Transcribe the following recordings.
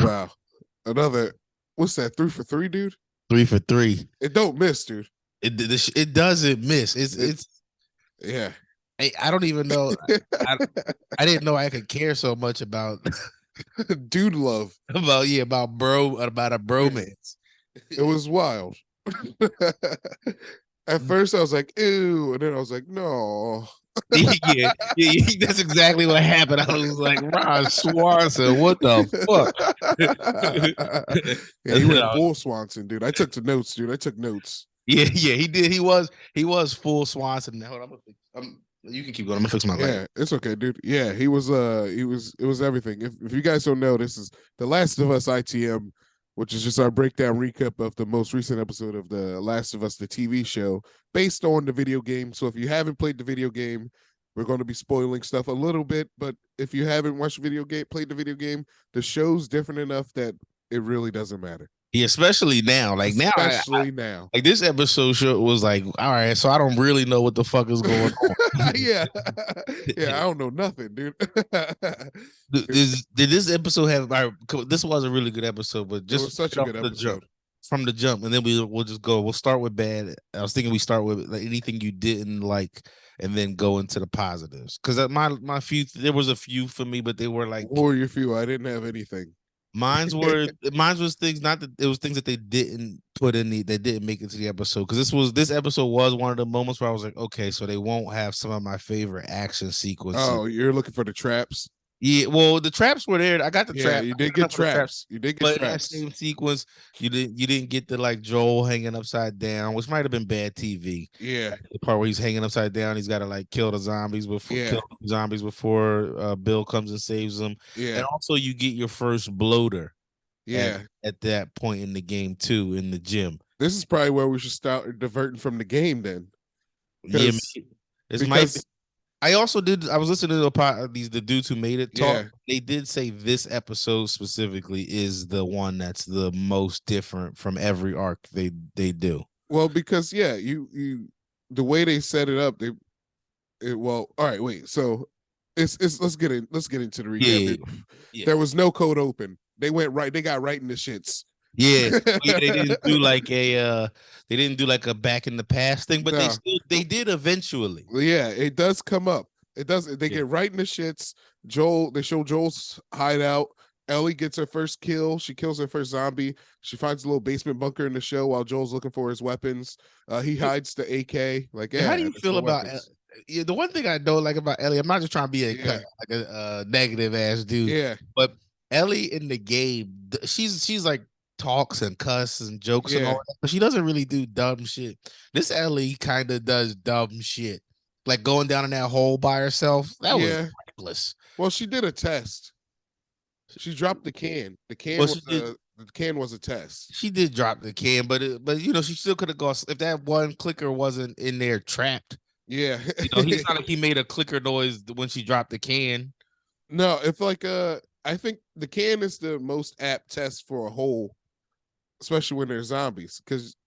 Wow. Another, what's that, 3 for 3, dude? 3 for 3. It don't miss, dude. It doesn't miss. It, yeah. I don't even know. I I didn't know I could care so much about Dude love. about a Yeah. bromance. It was wild. At first I was like, ew, and then I was like, no. Yeah, that's exactly what happened. I was like, Ron Swanson, what the fuck? Yeah, he went full Swanson, dude. I took the notes, dude. I took notes. Yeah, he did. He was full Swanson. Hold on, you can keep going. I'm gonna fix my light. Yeah, it's okay, dude. Yeah, he was it was everything. If you guys don't know, this is The Last of Us ITM, which is just our breakdown recap of the most recent episode of The Last of Us, the TV show, based on the video game. So if you haven't played the video game, we're going to be spoiling stuff a little bit, but if you haven't watched the video game, played the video game, the show's different enough that it really doesn't matter. Yeah, especially now. Like now, Especially now. like this episode show was like, all right, so I don't really know what the fuck is going on. Yeah. Yeah, I don't know nothing, dude. Did this episode have? This was a really good episode, but It was just such a good episode. From the jump, and then we'll just go. We'll start with bad. I was thinking we start with like anything you didn't like, and then go into the positives. Because my few, there was a few for me, but they were like, what were your few? I didn't have anything. Mine's was things not that it was things that they didn't put in they didn't make it to the episode, because this episode was one of the moments where I was like, okay, so they won't have some of my favorite action sequences. Oh, you're looking for the traps? Yeah, well, the traps were there. I got the trap. You did get traps. You did get but traps. In that same sequence, you didn't get the like Joel hanging upside down, which might have been bad TV. Yeah, the part where he's hanging upside down, he's got to like kill the zombies before Bill comes and saves them. Yeah, and also you get your first bloater. Yeah, at that point in the game too, in the gym. This is probably where we should start diverting from the game then. Yeah, because I also did. I was listening to the dudes who made it talk. Yeah. They did say this episode specifically is the one that's the most different from every arc they do. Well, because you the way they set it up, all right, wait. So let's get into the recap. Yeah. There was no code open. They got right in the shits. Yeah, they didn't do like a back in the past thing, but they did eventually. Well, yeah, it does come up. It does. They get right in the shits. They show Joel's hideout. Ellie gets her first kill. She kills her first zombie. She finds a little basement bunker in the show while Joel's looking for his weapons. He hides the AK. Like, yeah. How do you feel about? The one thing I don't like about Ellie, I'm not just trying to be a negative ass dude. Yeah, but Ellie in the game, she's like talks and cusses and jokes and all that, but she doesn't really do dumb shit. This Ellie kind of does dumb shit, like going down in that hole by herself. That was reckless. Well, she did a test. She dropped the can. The can was a test. She did drop the can, but she still could have gone if that one clicker wasn't in there trapped. Yeah, he's not like he made a clicker noise when she dropped the can. No, it's like I think the can is the most apt test for a hole, especially when they're zombies, because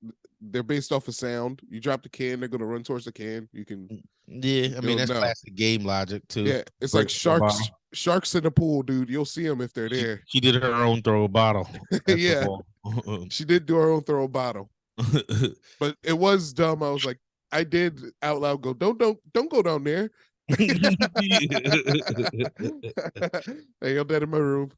they're based off of sound. You drop the can, they're gonna run towards the can. You can. Yeah, I mean that's classic game logic too. Yeah, it's like sharks in the pool, dude. You'll see them if they're there. She did her own throw a bottle. Yeah, she did do her own throw a bottle, but it was dumb. I was like, I did out loud go, don't go down there. Hey, I'm dead in my room.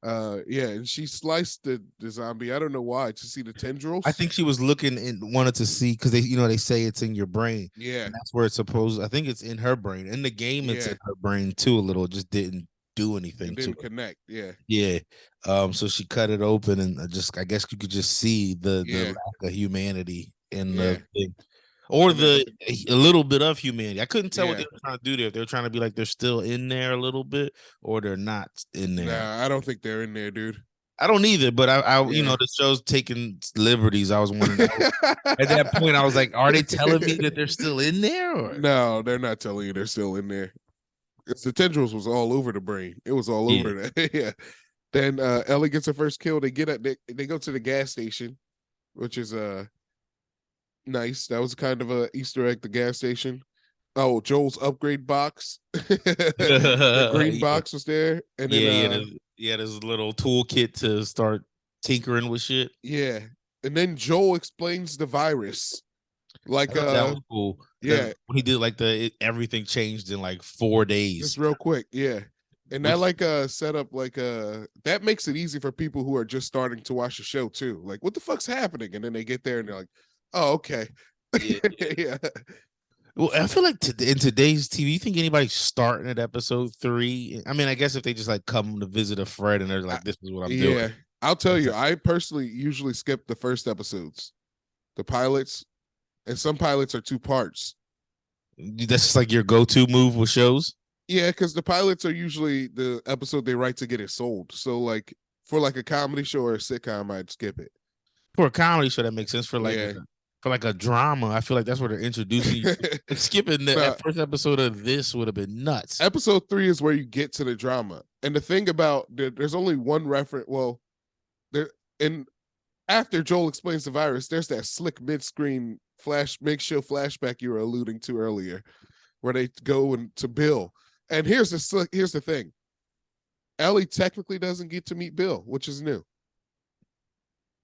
And she sliced the zombie. I don't know why, to see the tendrils. I think she was looking and wanted to see, because they say it's in your brain. Yeah, and that's where it's supposed. I think it's in her brain. In the game, it's in her brain too a little. It just didn't do anything. It didn't connect. Yeah. So she cut it open, and I guess you could just see the lack of humanity in the thing. Or a little bit of humanity. I couldn't tell what they were trying to do there. If they were trying to be like they're still in there a little bit, or they're not in there. Nah, I don't think they're in there, dude. I don't either. But the show's taking liberties. I was wondering at that point. I was like, are they telling me that they're still in there? Or? No, they're not telling you they're still in there. It's the tendrils was all over the brain. It was all over that. Yeah. Then Ellie gets her first kill. They go to the gas station, which is nice. That was kind of a Easter egg, the gas station. Oh, Joel's upgrade box. The green yeah, box was there. And then this little toolkit to start tinkering with shit. yeah. And then Joel explains the virus. I Like thought that was cool. yeah, When he did like everything changed in like 4 days. just real quick, yeah. And that Which like set up like that makes it easy for people who are just starting to watch the show too. Like, what the fuck's happening? And then they get there and they're like, oh, okay. yeah. Yeah. Well, I feel like in today's TV, you think anybody's starting at episode 3? I mean, I guess if they just like come to visit a friend and they're like, "This is what I'm doing." Yeah. I'll tell you, I personally usually skip the first episodes, the pilots, and some pilots are 2 parts. That's just like your go-to move with shows. Yeah, because the pilots are usually the episode they write to get it sold. So like for like a comedy show or a sitcom, I'd skip it. For a comedy show, that makes sense. Yeah. For like a drama, I feel like that's where they're introducing you. Like skipping the first episode of this would have been nuts. Episode 3 is where you get to the drama. And the thing about there's only one reference. Well, there and after Joel explains the virus, there's that slick mid-screen makeshift flashback you were alluding to earlier, where they go to Bill. And here's the thing. Ellie technically doesn't get to meet Bill, which is new.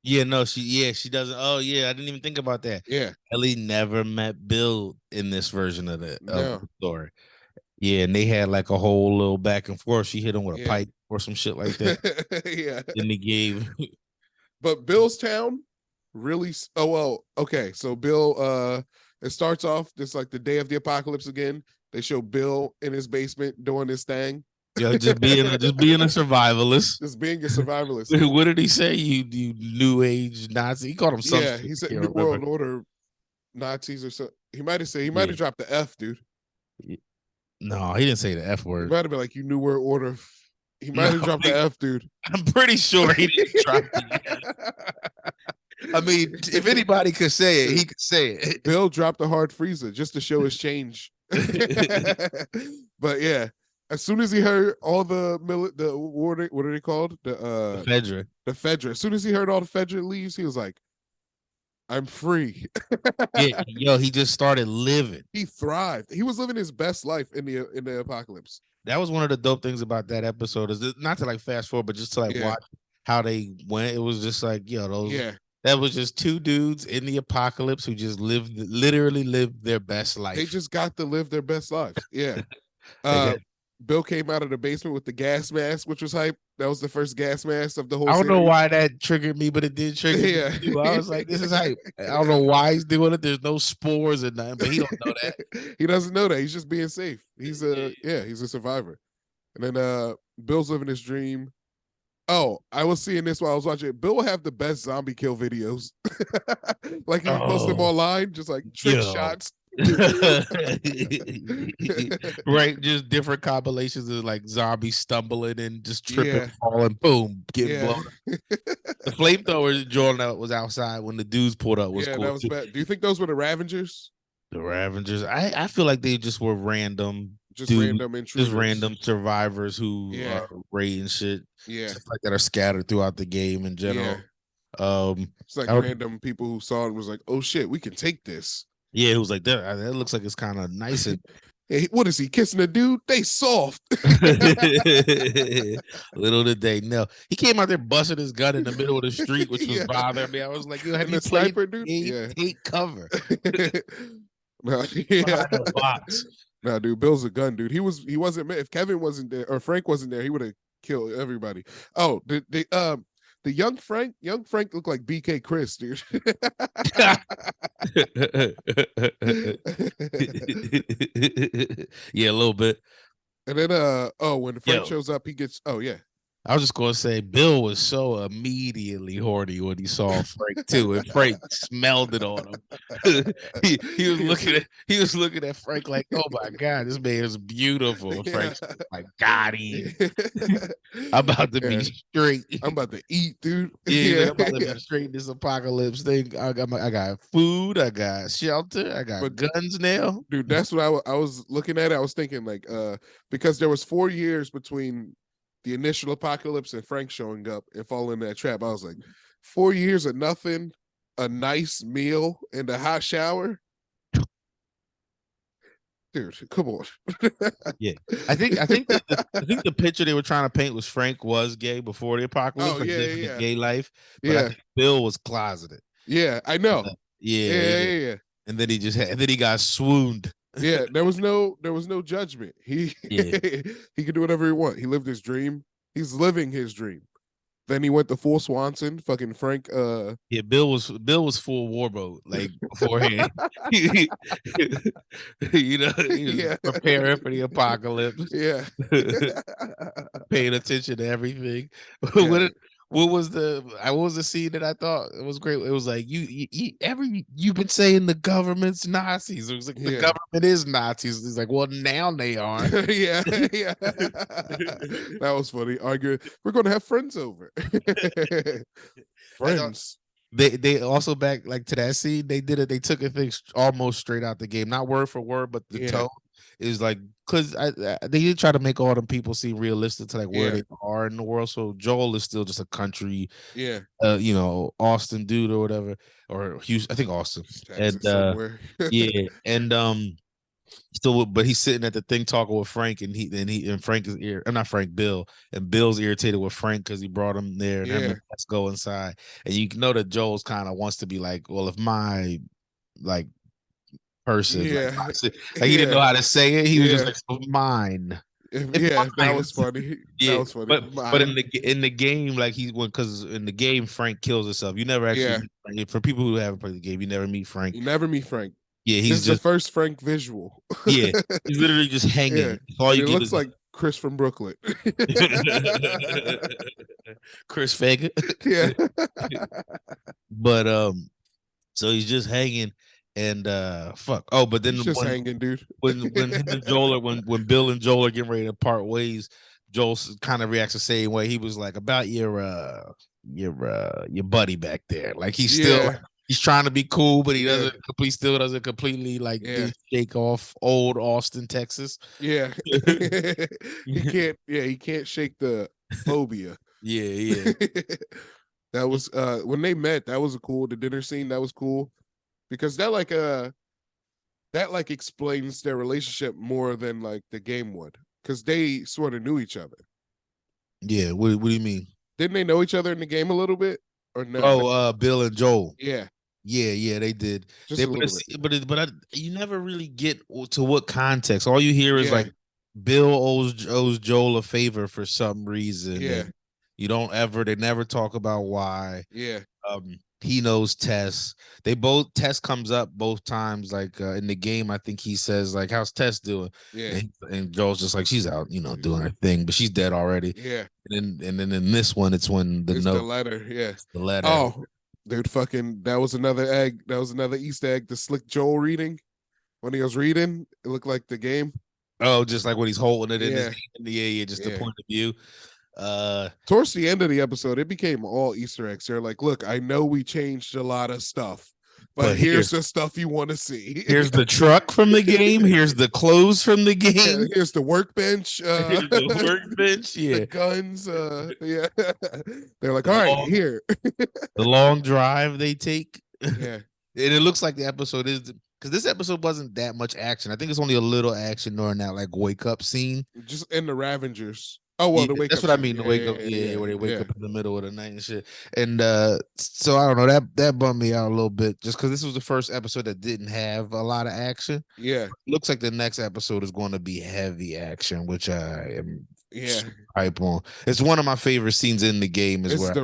Yeah, no, she doesn't. Oh, yeah, I didn't even think about that. Yeah. Ellie never met Bill in this version of the story. Yeah, and they had like a whole little back and forth. She hit him with a pipe or some shit like that. Yeah. In the game. But Bill's town really okay. So Bill it starts off just like the day of the apocalypse again. They show Bill in his basement doing his thing. Yeah, just being a survivalist. Just being a survivalist. What did he say? You new age Nazi? He called him something. Yeah, he said New World Order Nazis or something. He might have dropped the F, dude. No, he didn't say the F word. He might have been like, you New World Order. He might have dropped the F, dude. I'm pretty sure he didn't drop the F. I mean, if anybody could say it, he could say it. Bill dropped the hard freezer just to show his change. But yeah, as soon as he heard all what are they called? The Fedra. The Fedra. As soon as he heard all the Fedra leaves, he was like, I'm free. Yeah, yo, he just started living. He thrived. He was living his best life in the apocalypse. That was one of the dope things about that episode, is not to like fast forward, but just to like watch how they went. It was just like, that was just 2 dudes in the apocalypse who just literally lived their best life. They just got to live their best lives. Yeah. Bill came out of the basement with the gas mask, which was hype. That was the first gas mask of the whole I don't series. know why that triggered me, but it did trigger me too. I was like, this is hype. I don't know why he's doing it. There's no spores and nothing, but he don't know that. He doesn't know that. He's just being safe. He's a survivor. And then Bill's living his dream. Oh, I was seeing this while I was watching it. Bill will have the best zombie kill videos. Like he posts them online, just like trick shots. Right, just different compilations of like zombies stumbling and just tripping, falling, boom, getting blown up. The flamethrower drawing out was outside when the dudes pulled up. Was cool. That was bad. Do you think those were the Ravengers? The Ravengers. I feel like they just were random. Random intruders. Just random survivors who are raiding shit. Yeah, just like that are scattered throughout the game in general. It's like random people who saw it was like, oh shit, we can take this. Yeah, it was like that. That looks like it's kind of nice. And hey, what is he kissing a dude? They soft. Little did they know. He came out there busting his gun in the middle of the street, which was bothering me. I was like, have you played sniper, dude? Take cover. No, box. No, dude, Bill's a gun, dude. He wasn't. If Kevin wasn't there or Frank wasn't there, he would have killed everybody. Oh, the young Frank looked like BK Chris, dude. Yeah, a little bit. And then when Frank shows up, he gets I was just gonna say Bill was so immediately horny when he saw Frank too, and Frank smelled it on him. he was looking at Frank like, oh my god, this man is beautiful. And Frank's like, got him. I'm about to be straight. I'm about to eat, dude. I'm about to be straight in this apocalypse thing. I got food, I got shelter, I got guns now. Dude, that's what I was looking at. I was thinking like because there was 4 years between the initial apocalypse and Frank showing up and falling in that trap. I was like, 4 years of nothing, a nice meal, and a hot shower. Dude, come on. Yeah, I think the picture they were trying to paint was Frank was gay before the apocalypse, Oh like yeah, living a yeah, gay life, but I yeah, think Bill was closeted. yeah. I know. Yeah, Yeah, yeah. yeah, yeah. And then and then he got swooned. Yeah, there was no judgment. He Yeah, he could do whatever he want. He lived his dream. He's living his dream. Then he went to full Swanson. Fucking Frank. yeah. Bill was full war mode like beforehand. He he was Yeah, preparing for the apocalypse, yeah, paying attention to everything. what yeah, did, what was the scene that I thought it was great? It was like you've been saying the government's Nazis. It was like the yeah, government is Nazis. It's like, well, now they are. yeah, yeah. That was funny. Arguing, we're gonna have friends over. And Friends. they also back like to that scene. They did it. They took a thing almost straight out the game, not word for word, but the Yeah, tone is like because they did try to make all them people seem realistic to like where yeah, they are in the world. So Joel is still just a country, yeah. Austin dude or whatever, or Houston. I think Austin. Just And Texas somewhere. yeah, and still, but he's sitting at the thing talking with Frank, and Frank is not Frank, Bill, and Bill's irritated with Frank because he brought him there, and him Yeah, and let's go inside, and you know that Joel's kind of wants to be like, well, if my like person, yeah, like he didn't know yeah, how to say it, he was just yeah. like, so mine. It's Yeah, that mine. was funny. That Yeah, was funny. but Mine. in the game, like he went because in the game Frank kills himself. You never actually Yeah, meet Frank. For people who haven't played the game, you never meet Frank. you never meet Frank. Yeah, This he's is the just first Frank visual. yeah, he's literally just Yeah, hanging. All and you it get looks is like Chris from Brooklyn. Chris Fagan. Yeah, But so he's just hanging and fuck. Oh, but then he's just hanging, dude. when him and Joel are when Bill and Joel are getting ready to part ways, Joel kind of reacts the same way. He was like about your buddy back there. Like he's still Yeah, he's trying to be cool, but yeah, he still doesn't completely like yeah, shake off old Austin, Texas. yeah. He Yeah, can't. Yeah, he can't shake the phobia. yeah. That was when they met. That was a cool. The dinner scene. That was cool because that like explains their relationship more than like the game would because they sort of knew each other. Yeah, what do you mean? Didn't they know each other in the game a little bit or no? Oh, Bill and Joel. Yeah, Yeah, they did. just a little bit. You never really get to what context. All you hear is Yeah, like Bill owes Joel a favor for some reason, yeah, and they never talk about why. yeah, He knows Tess. Tess comes up both times. Like in the game, I think he says like, "How's Tess doing?" yeah, And Joel's just like, "She's out, doing her thing, but she's dead already." yeah. And then in this one, it's when It's the letter. Yeah. the letter. Oh, dude, fucking, that was another egg. That was another Easter egg. The slick Joel reading when he was reading, it looked like the game. Oh, just like when he's holding it in his Yeah, hand. Yeah, just the yeah. point of view. Towards the end of the episode, it became all Easter eggs. They're like, look, I know we changed a lot of stuff, but here's the stuff you want to see. Here's the truck from the game. Here's the clothes from the game. Yeah, here's the workbench. Here's the workbench. Yeah, the guns. Yeah. They're like, all right, here. The long drive they take. Yeah. And it looks like the episode is because this episode wasn't that much action. I think it's only a little action during that like wake up scene. Just in the Ravengers. Oh well, Yeah, the wake that's up. what I mean. The wake up, where they wake up in the middle of the night and shit. And so I don't know, that bummed me out a little bit, just because this was the first episode that didn't have a lot of action. Yeah, Looks like the next episode is going to be heavy action, which I am hype on. It's one of my favorite scenes in the game. Is it's where the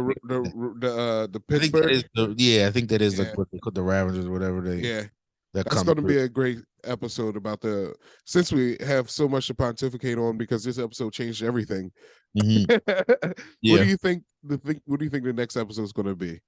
I think that Pittsburgh. I think that is like what they call the Ravengers or whatever they. Yeah, That that's going to be a great episode about since we have so much to pontificate on because this episode changed everything. Mm-hmm. What do you think? What do you think the next episode is going to be?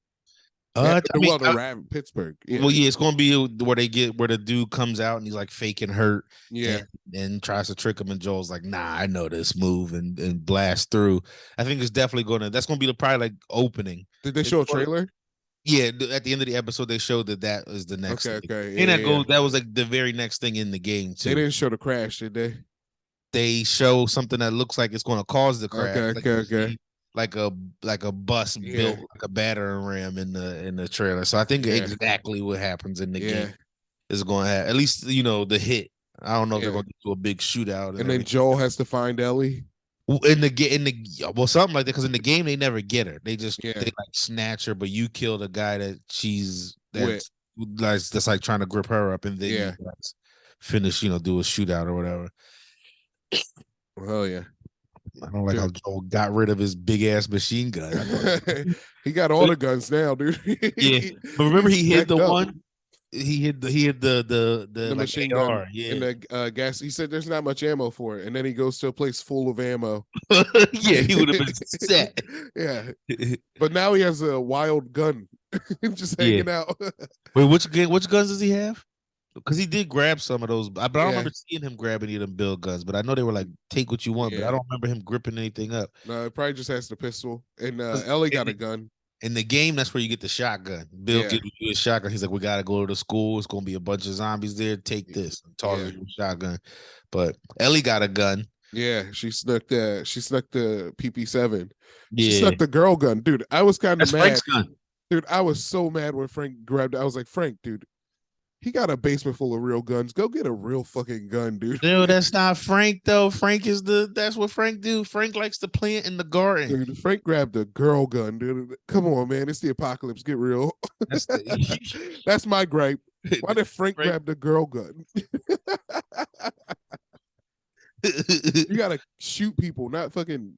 Pittsburgh. Yeah. Well, yeah, it's gonna be where the dude comes out and he's like faking hurt, yeah, and tries to trick him, and Joel's like, "Nah, I know this move," and blast through. I think it's definitely that's gonna be probably like opening. Did they show a trailer? Yeah, at the end of the episode, they showed that is the next. Okay, thing. okay, And that was like the very next thing in the game too. They didn't show the crash, did they? They show something that looks like it's going to cause the crash. Okay. Like a bus built like a battering ram in the trailer. So I think exactly what happens in the game is going to have at least the hit I don't know if they're going to do a big shootout and then everything. Joel has to find Ellie. Well, something like that, because in the game they never get her. They Yeah. like snatch her, but you kill the guy With. that's like trying to grip her up, and then you guys finish, do a shootout or whatever. Oh yeah. I don't like how Joel got rid of his big ass machine gun. He got all the guns now, dude. Yeah, but remember he hid the up. one. He hid the like machine AR, gun and the gas. He said there's not much ammo for it, and then he goes to a place full of ammo. Yeah, he would have been set. Yeah, but now he has a wild gun, just hanging out. Wait, which guns does he have? Because he did grab some of those, but I don't remember seeing him grab any of them Bill guns. But I know they were like, take what you want, but I don't remember him gripping anything up. No, it probably just has the pistol. And Ellie got a gun. In the game, that's where you get the shotgun. Bill gives you a shotgun. He's like, we got to go to the school. It's going to be a bunch of zombies there. Take this. And tosses you a shotgun. But Ellie got a gun. Yeah, she snuck the PP7. She snuck the girl gun. Dude, I was kind of mad. Frank's gun. Dude, I was so mad when Frank grabbed it. I was like, Frank, dude, he got a basement full of real guns. Go get a real fucking gun, dude. No, that's not Frank, though. That's what Frank do. Frank likes to plant in the garden. Dude, Frank grabbed the girl gun, dude. Come on, man. It's the apocalypse. Get real. That's my gripe. Why did Frank grab the girl gun? You gotta shoot people, not fucking.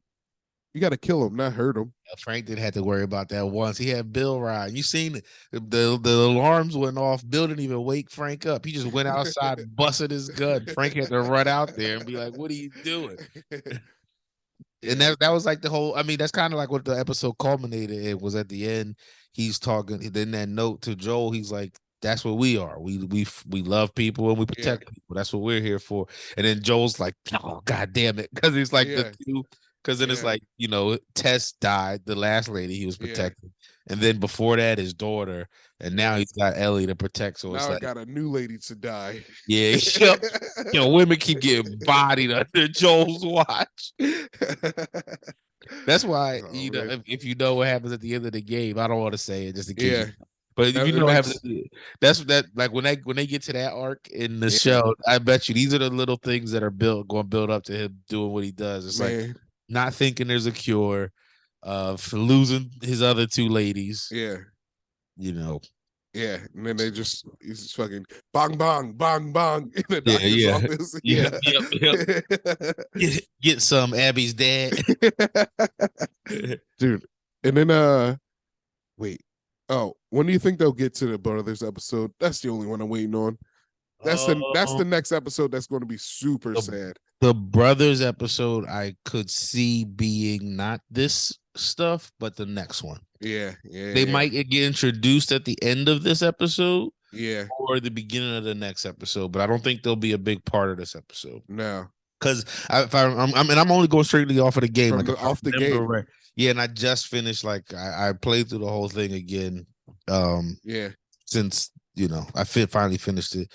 You got to kill him, not hurt him. Frank didn't have to worry about that once. He had Bill ride. You seen the alarms went off. Bill didn't even wake Frank up. He just went outside and busted his gun. Frank had to run out there and be like, what are you doing? And that was like the whole, I mean, that's kind of like what the episode culminated. It was at the end. He's talking, then that note to Joel, he's like, that's what we are. We love people and we protect people. That's what we're here for. And then Joel's like, oh, God damn it. Because he's like the two. Because then it's like, Tess died, the last lady he was protecting. And then before that, his daughter. And now he's got Ellie to protect. So now I got a new lady to die. Yeah. Women keep getting bodied under Joel's watch. That's why, if you know what happens at the end of the game, I don't want to say it just in case. But if you know what happens, that's like when they get to that arc in the show, I bet you these are the little things that are going to build up to him doing what he does. It's like not thinking there's a cure, for losing his other two ladies. Yeah. Yeah, and then he's just fucking bong bong bong bong in the doctor's office. Get some Abby's dad. Dude. And then wait. Oh, when do you think they'll get to the Brothers episode? That's the only one I'm waiting on. That's the next episode that's going to be super sad. The Brothers episode I could see being not this stuff, but the next one. They might get introduced at the end of this episode. Or the beginning of the next episode, but I don't think they'll be a big part of this episode. No. Because I'm only going strictly off of the game. Off the game. Right. Yeah, and I just finished, I played through the whole thing again. Since I finally finished it.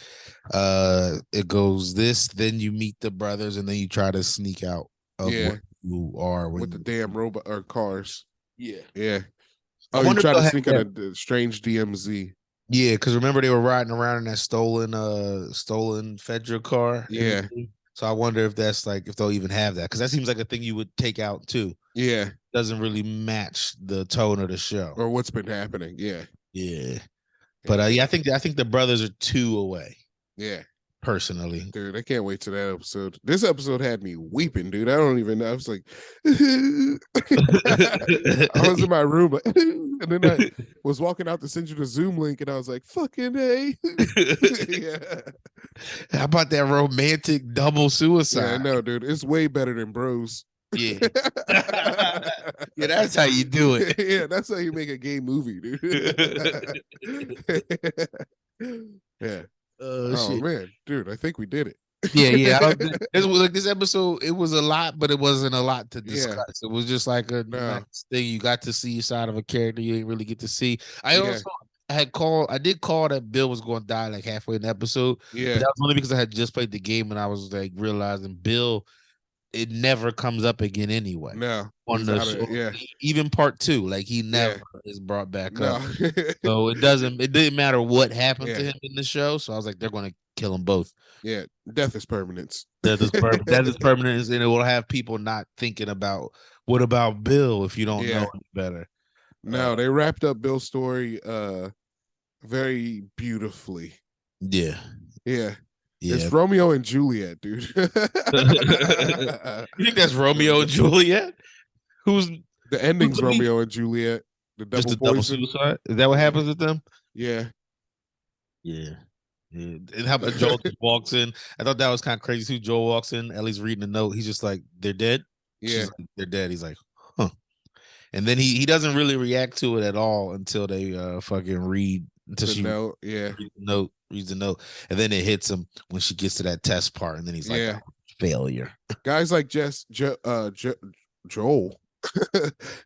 It goes this, then you meet the brothers, and then you try to sneak out of what you are with the damn robot or cars. Yeah. Oh, you try to sneak out a strange DMZ. Yeah, because remember they were riding around in that stolen Fedra car. Yeah. So I wonder if that's if they'll even have that, because that seems like a thing you would take out too. Yeah. Doesn't really match the tone of the show or what's been happening. Yeah. But I think the brothers are 2 away. Yeah. Personally, dude, I can't wait to that episode. This episode had me weeping, dude. I don't even know. I was like, I was in my room, and then I was walking out to send you the Zoom link, and I was like, "Fucking A." How about that romantic double suicide? Yeah, I know, dude. It's way better than Bros. Yeah, yeah, that's how you do it. Yeah, that's how you make a gay movie, dude. Yeah. Oh man, dude, I think we did it. Yeah. It was this episode. It was a lot, but it wasn't a lot to discuss. It was just a nice thing. You got to see a side of a character you didn't really get to see. I did call that Bill was going to die halfway in the episode. Yeah, but that was only because I had just played the game and I was realizing Bill, it never comes up again anyway. No, on the show, even part 2, he never is brought back up. So it didn't matter what happened to him in the show. So I was like, they're going to kill them both. Yeah, death is permanence. Death is permanent. Death is permanent, and it will have people not thinking about what about Bill if you don't know any better. No, they wrapped up Bill's story very beautifully. Yeah. Yeah. Yeah. It's Romeo and Juliet, dude. You think that's Romeo and Juliet? Who's the ending's Romeo and Juliet? The double just the poison. double suicide? Is that what happens with them? Yeah. Yeah. Yeah. And how about Joel just walks in? I thought that was kind of crazy too. Joel walks in, Ellie's reading a note. He's just like, they're dead. Yeah. She's like, they're dead. He's like, huh. And then he doesn't really react to it at all until they fucking read until the she note, reads the note, and then it hits him when she gets to that test part, and then he's like, oh, failure. Guys like Joel,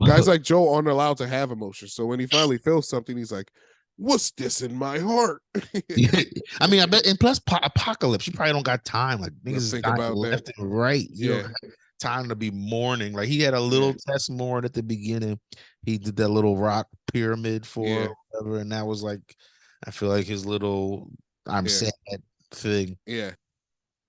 guys like Joel aren't allowed to have emotions. So when he finally feels something, he's like, "What's this in my heart?" I mean, I bet, and plus Apocalypse, you probably don't got time. Like niggas think about left and right. You don't have time to be mourning. Like he had a little test mourn at the beginning. He did that little rock pyramid for whatever, and that was like, I feel like his little I'm sad thing. Yeah.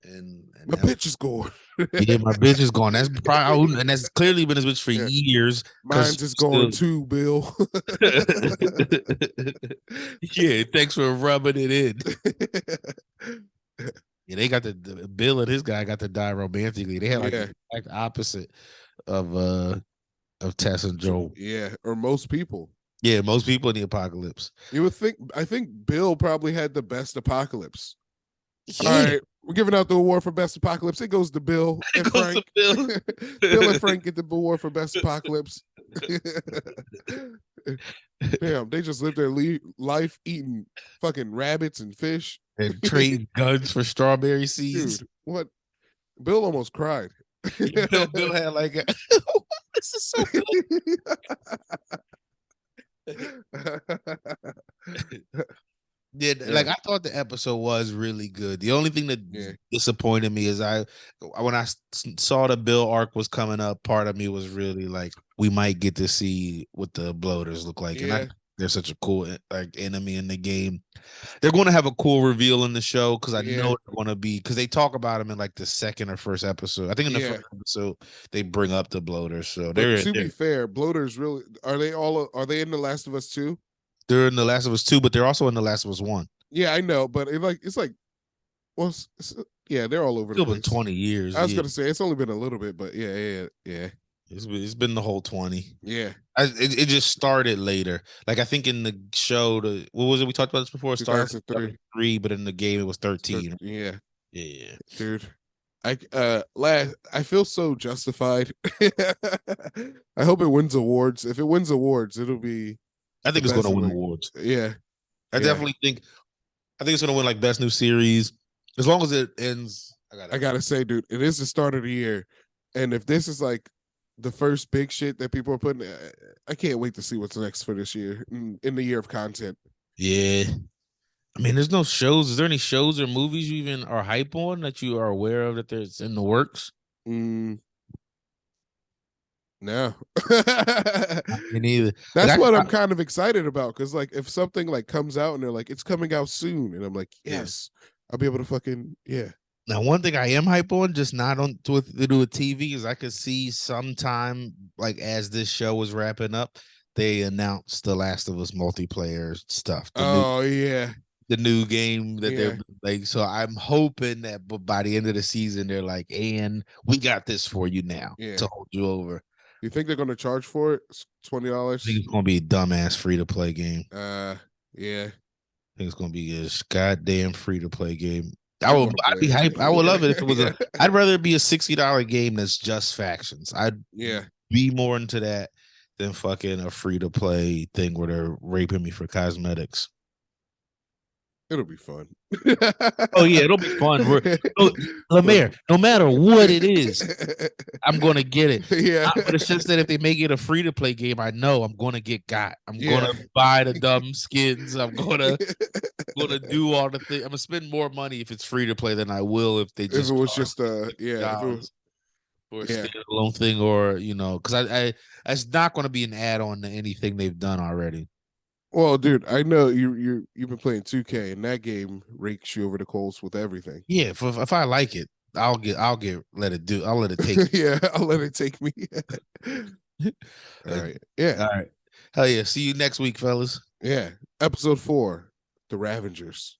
And my bitch is gone. Yeah, my bitch is gone. That's probably, and that's clearly been his bitch for years. Mine's is gone too, Bill. Yeah, thanks for rubbing it in. Yeah, they got the Bill and his guy got to die romantically. They had like the exact opposite of Tess and Joel. Yeah, or most people. Yeah, most people in the Apocalypse. You would think. I think Bill probably had the best Apocalypse. Yeah. All right, we're giving out the award for best Apocalypse. It goes to Bill and Frank. Bill. Bill and Frank get the award for best Apocalypse. Damn, they just lived their life eating fucking rabbits and fish and trading guns for strawberry seeds. Dude, what? Bill almost cried. Bill had like, this is so good. Yeah, like I thought the episode was really good. The only thing that disappointed me is when I saw the Bill arc was coming up, part of me was really like, we might get to see what the bloaters look like. And they're such a cool like enemy in the game. They're going to have a cool reveal in the show because I know they're going to be, because they talk about them in like the second or first episode. I think in the first episode they bring up the bloaters. So to be fair, bloaters really are they in The Last of Us 2? They're in The Last of Us 2, but they're also in The Last of Us 1. Yeah, I know, but it's like, well, they're all over the place. Been 20 years. I was gonna say it's only been a little bit, but yeah. It's been the whole 20. Yeah, it just started later. Like I think in the show, what was it? We talked about this before. It started 2003, but in the game it was 13. Yeah, dude. I feel so justified. I hope it wins awards. If it wins awards, it'll be. I think it's going to win awards. Yeah, I definitely think. I think it's going to win like best new series, as long as it ends. I gotta say, dude, it is the start of the year, and if this is like the first big shit that people are putting, I can't wait to see what's next for this year in the year of content. Yeah, I mean, there's no shows. Is there any shows or movies you even are hype on that you are aware of that there's in the works? No, me neither. That's what I'm kind of excited about, because like if something like comes out and they're like it's coming out soon, and I'm like, yes, I'll be able to fucking Now, one thing I am hype on, just not on to do with TV, is I could see sometime like as this show was wrapping up, they announced The Last of Us multiplayer stuff. The new game that they're like. So I'm hoping that by the end of the season, they're like, and we got this for you now to hold you over. You think they're going to charge for it? $20? I think it's going to be a dumbass free-to-play game. Yeah. I think it's going to be a goddamn free-to-play game. I'd be hyped. I would love it if it was I'd rather it be a $60 game that's just factions. I'd be more into that than fucking a free-to-play thing where they're raping me for cosmetics. It'll be fun. Oh yeah, it'll be fun. LeMaire, no matter what it is, I'm gonna get it. Yeah, but it's just that if they make it a free to play game, I know I'm gonna get got. I'm gonna buy the dumb skins. I'm gonna do all the things. I'm gonna spend more money if it's free to play than I will if they just. If it was just or a standalone thing, or because I it's not gonna be an add on to anything they've done already. Well, dude, I know you've been playing 2K, and that game rakes you over the coals with everything. Yeah, if I like it, I'll let it take. Yeah, I'll let it take me. All right. Yeah. All right. Hell yeah. See you next week, fellas. Yeah. Episode 4, The Ravengers.